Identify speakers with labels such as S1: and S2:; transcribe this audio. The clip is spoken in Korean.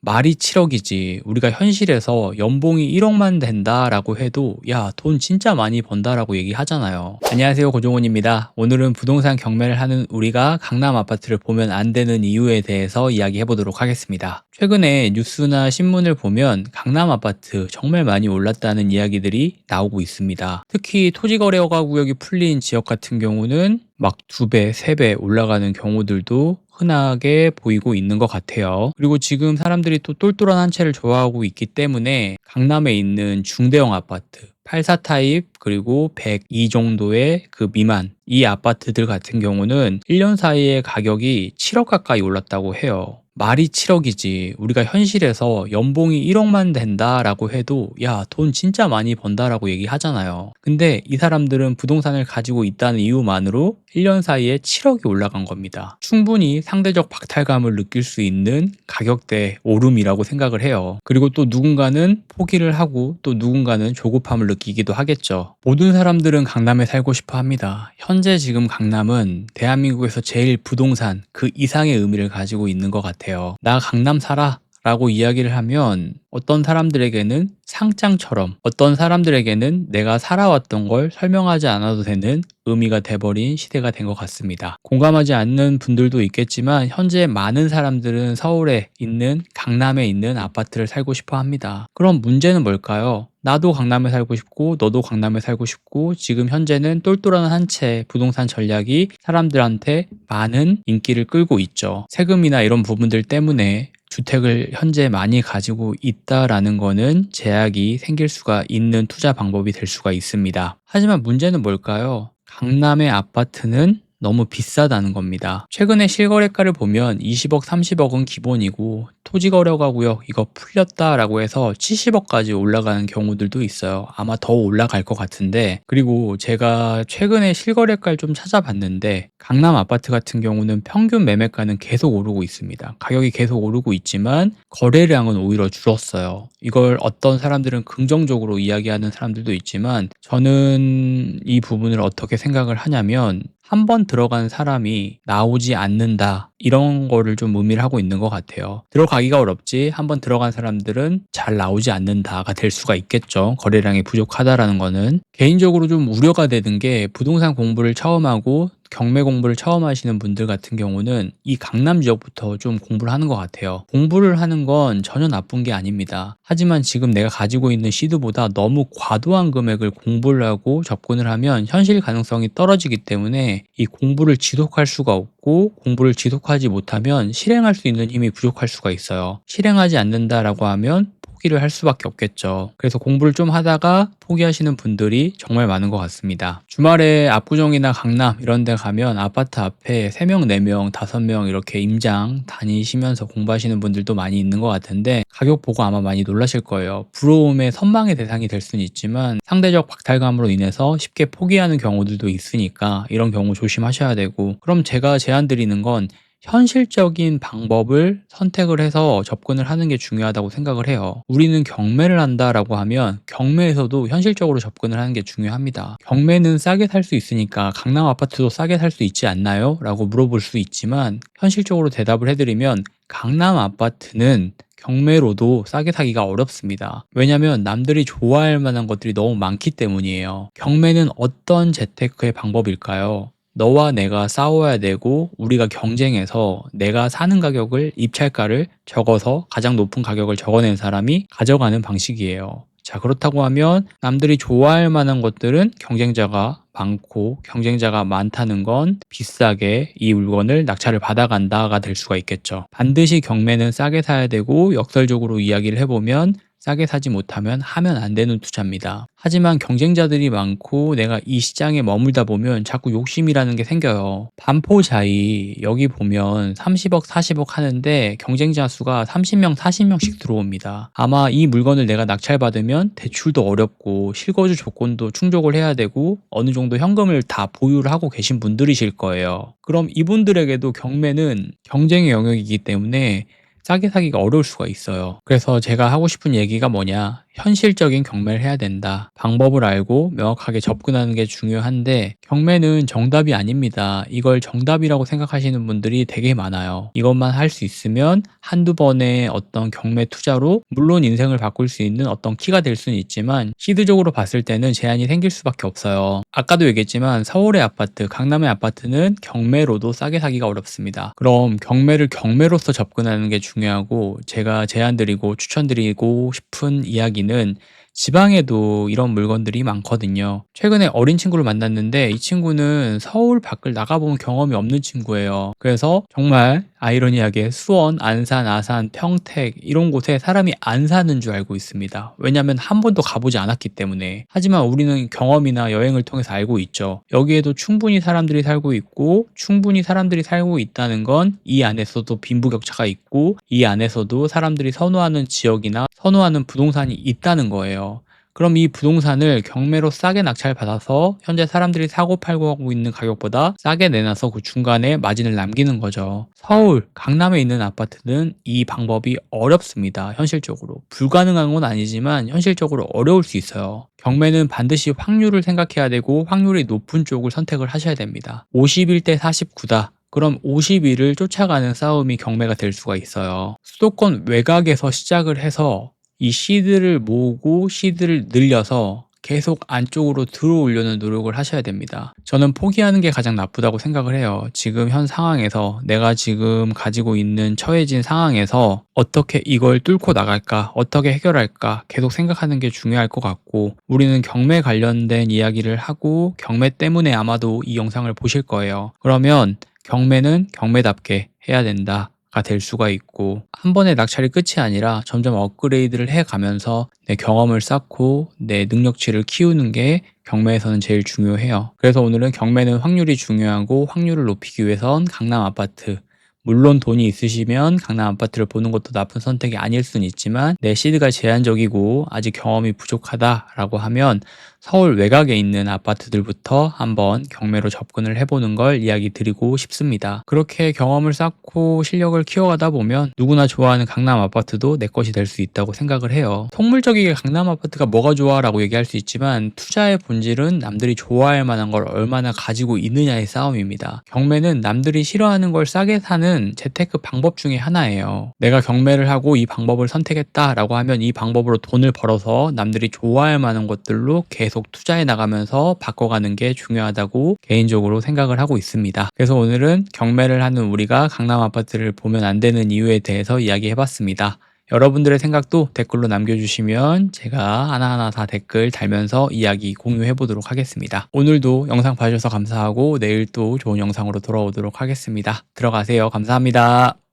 S1: 말이 7억이지 우리가 현실에서 연봉이 1억만 된다라고 해도 야, 돈 진짜 많이 번다라고 얘기하잖아요. 안녕하세요, 고종훈입니다. 오늘은 부동산 경매를 하는 우리가 강남 아파트를 보면 안 되는 이유에 대해서 이야기해 보도록 하겠습니다. 최근에 뉴스나 신문을 보면 강남 아파트 정말 많이 올랐다는 이야기들이 나오고 있습니다. 특히 토지거래허가 구역이 풀린 지역 같은 경우는 막 2배, 3배 올라가는 경우들도 흔하게 보이고 있는 것 같아요. 그리고 지금 사람들이 또 똘똘한 한 채를 좋아하고 있기 때문에 강남에 있는 중대형 아파트 84 타입 그리고 102 정도의 그 미만 이 아파트들 같은 경우는 1년 사이에 가격이 7억 가까이 올랐다고 해요. 말이 7억이지 우리가 현실에서 연봉이 1억만 된다라고 해도 야, 돈 진짜 많이 번다라고 얘기하잖아요. 근데 이 사람들은 부동산을 가지고 있다는 이유만으로 1년 사이에 7억이 올라간 겁니다. 충분히 상대적 박탈감을 느낄 수 있는 가격대 오름이라고 생각을 해요. 그리고 또 누군가는 포기를 하고 또 누군가는 조급함을 느끼기도 하겠죠. 모든 사람들은 강남에 살고 싶어 합니다. 현재 지금 강남은 대한민국에서 제일 부동산 그 이상의 의미를 가지고 있는 것 같아요. 나 강남 살아 라고 이야기를 하면 어떤 사람들에게는 상장처럼, 어떤 사람들에게는 내가 살아왔던 걸 설명하지 않아도 되는 의미가 돼버린 시대가 된 것 같습니다. 공감하지 않는 분들도 있겠지만 현재 많은 사람들은 서울에 있는 강남에 있는 아파트를 살고 싶어 합니다. 그럼 문제는 뭘까요? 나도 강남에 살고 싶고 너도 강남에 살고 싶고 지금 현재는 똘똘한 한 채 부동산 전략이 사람들한테 많은 인기를 끌고 있죠. 세금이나 이런 부분들 때문에 주택을 현재 많이 가지고 있다라는 거는 제약이 생길 수가 있는 투자 방법이 될 수가 있습니다. 하지만 문제는 뭘까요? 강남의 아파트는 너무 비싸다는 겁니다. 최근에 실거래가를 보면 20억, 30억은 기본이고 토지거래허가 구역 이거 풀렸다라고 해서 70억까지 올라가는 경우들도 있어요. 아마 더 올라갈 것 같은데, 그리고 제가 최근에 실거래가를 좀 찾아봤는데 강남 아파트 같은 경우는 평균 매매가는 계속 오르고 있습니다. 가격이 계속 오르고 있지만 거래량은 오히려 줄었어요. 이걸 어떤 사람들은 긍정적으로 이야기하는 사람들도 있지만 저는 이 부분을 어떻게 생각을 하냐면 한 번 들어간 사람이 나오지 않는다 이런 거를 좀 의미를 하고 있는 것 같아요. 들어가기가 어렵지 한 번 들어간 사람들은 잘 나오지 않는다가 될 수가 있겠죠. 거래량이 부족하다라는 거는. 개인적으로 좀 우려가 되는 게 부동산 공부를 처음 하고 경매 공부를 처음 하시는 분들 같은 경우는 이 강남 지역부터 좀 공부를 하는 것 같아요. 공부를 하는 건 전혀 나쁜 게 아닙니다. 하지만 지금 내가 가지고 있는 시드보다 너무 과도한 금액을 공부를 하고 접근을 하면 현실 가능성이 떨어지기 때문에 이 공부를 지속할 수가 없고 공부를 지속하지 못하면 실행할 수 있는 힘이 부족할 수가 있어요. 실행하지 않는다라고 하면 포기를 할 수밖에 없겠죠. 그래서 공부를 좀 하다가 포기하시는 분들이 정말 많은 것 같습니다. 주말에 압구정이나 강남 이런 데 가면 아파트 앞에 3명, 4명, 5명 이렇게 임장 다니시면서 공부하시는 분들도 많이 있는 것 같은데 가격 보고 아마 많이 놀라실 거예요. 부러움의 선망의 대상이 될 수는 있지만 상대적 박탈감으로 인해서 쉽게 포기하는 경우들도 있으니까 이런 경우 조심하셔야 되고, 그럼 제가 제안 드리는 건 현실적인 방법을 선택을 해서 접근을 하는 게 중요하다고 생각을 해요. 우리는 경매를 한다라고 하면 경매에서도 현실적으로 접근을 하는 게 중요합니다. 경매는 싸게 살 수 있으니까 강남 아파트도 싸게 살 수 있지 않나요? 라고 물어볼 수 있지만 현실적으로 대답을 해드리면 강남 아파트는 경매로도 싸게 사기가 어렵습니다. 왜냐하면 남들이 좋아할 만한 것들이 너무 많기 때문이에요. 경매는 어떤 재테크의 방법일까요? 너와 내가 싸워야 되고 우리가 경쟁해서 내가 사는 가격을 입찰가를 적어서 가장 높은 가격을 적어낸 사람이 가져가는 방식이에요. 자, 그렇다고 하면 남들이 좋아할 만한 것들은 경쟁자가 많고 경쟁자가 많다는 건 비싸게 이 물건을 낙찰을 받아간다가 될 수가 있겠죠. 반드시 경매는 싸게 사야 되고 역설적으로 이야기를 해보면 싸게 사지 못하면 하면 안 되는 투자입니다. 하지만 경쟁자들이 많고 내가 이 시장에 머물다 보면 자꾸 욕심이라는 게 생겨요. 반포자이 여기 보면 30억, 40억 하는데 경쟁자 수가 30명, 40명씩 들어옵니다. 아마 이 물건을 내가 낙찰받으면 대출도 어렵고 실거주 조건도 충족을 해야 되고 어느 정도 현금을 다 보유를 하고 계신 분들이실 거예요. 그럼 이분들에게도 경매는 경쟁의 영역이기 때문에 싸게 사기가 어려울 수가 있어요. 그래서 제가 하고 싶은 얘기가 뭐냐, 현실적인 경매를 해야 된다. 방법을 알고 명확하게 접근하는 게 중요한데 경매는 정답이 아닙니다. 이걸 정답이라고 생각하시는 분들이 되게 많아요. 이것만 할 수 있으면 한두 번의 어떤 경매 투자로 물론 인생을 바꿀 수 있는 어떤 키가 될 수는 있지만 시드적으로 봤을 때는 제한이 생길 수밖에 없어요. 아까도 얘기했지만 서울의 아파트, 강남의 아파트는 경매로도 싸게 사기가 어렵습니다. 그럼 경매를 경매로서 접근하는 게 중요하고 제가 제안드리고 추천드리고 싶은 이야기는 지방에도 이런 물건들이 많거든요. 최근에 어린 친구를 만났는데 이 친구는 서울 밖을 나가본 경험이 없는 친구예요. 그래서 정말 아이러니하게 수원, 안산, 아산, 평택 이런 곳에 사람이 안 사는 줄 알고 있습니다. 왜냐하면 한 번도 가보지 않았기 때문에. 하지만 우리는 경험이나 여행을 통해서 알고 있죠. 여기에도 충분히 사람들이 살고 있고 충분히 사람들이 살고 있다는 건 이 안에서도 빈부격차가 있고 이 안에서도 사람들이 선호하는 지역이나 선호하는 부동산이 있다는 거예요. 그럼 이 부동산을 경매로 싸게 낙찰받아서 현재 사람들이 사고 팔고 하고 있는 가격보다 싸게 내놔서 그 중간에 마진을 남기는 거죠. 서울, 강남에 있는 아파트는 이 방법이 어렵습니다. 현실적으로. 불가능한 건 아니지만 현실적으로 어려울 수 있어요. 경매는 반드시 확률을 생각해야 되고 확률이 높은 쪽을 선택을 하셔야 됩니다. 51대 49다. 그럼 51을 쫓아가는 싸움이 경매가 될 수가 있어요. 수도권 외곽에서 시작을 해서 이 시드를 모으고 시드를 늘려서 계속 안쪽으로 들어오려는 노력을 하셔야 됩니다. 저는 포기하는 게 가장 나쁘다고 생각을 해요. 지금 현 상황에서 내가 지금 가지고 있는 처해진 상황에서 어떻게 이걸 뚫고 나갈까, 어떻게 해결할까 계속 생각하는 게 중요할 것 같고 우리는 경매 관련된 이야기를 하고 경매 때문에 아마도 이 영상을 보실 거예요. 그러면 경매는 경매답게 해야 된다. 가 될 수가 있고 한 번의 낙찰이 끝이 아니라 점점 업그레이드를 해가면서 내 경험을 쌓고 내 능력치를 키우는 게 경매에서는 제일 중요해요. 그래서 오늘은 경매는 확률이 중요하고 확률을 높이기 위해선 강남 아파트 물론 돈이 있으시면 강남 아파트를 보는 것도 나쁜 선택이 아닐 수는 있지만 내 시드가 제한적이고 아직 경험이 부족하다라고 하면 서울 외곽에 있는 아파트들부터 한번 경매로 접근을 해보는 걸 이야기 드리고 싶습니다. 그렇게 경험을 쌓고 실력을 키워가다 보면 누구나 좋아하는 강남 아파트도 내 것이 될 수 있다고 생각을 해요. 속물적이게 강남 아파트가 뭐가 좋아 라고 얘기할 수 있지만 투자의 본질은 남들이 좋아할 만한 걸 얼마나 가지고 있느냐의 싸움입니다. 경매는 남들이 싫어하는 걸 싸게 사는 재테크 방법 중에 하나예요. 내가 경매를 하고 이 방법을 선택했다라고 하면 이 방법으로 돈을 벌어서 남들이 좋아할 만한 것들로 계속 투자해 나가면서 바꿔가는 게 중요하다고 개인적으로 생각을 하고 있습니다. 그래서 오늘은 경매를 하는 우리가 강남 아파트를 보면 안 되는 이유에 대해서 이야기해봤습니다. 여러분들의 생각도 댓글로 남겨주시면 제가 하나하나 다 댓글 달면서 이야기 공유해보도록 하겠습니다. 오늘도 영상 봐주셔서 감사하고 내일 또 좋은 영상으로 돌아오도록 하겠습니다. 들어가세요. 감사합니다.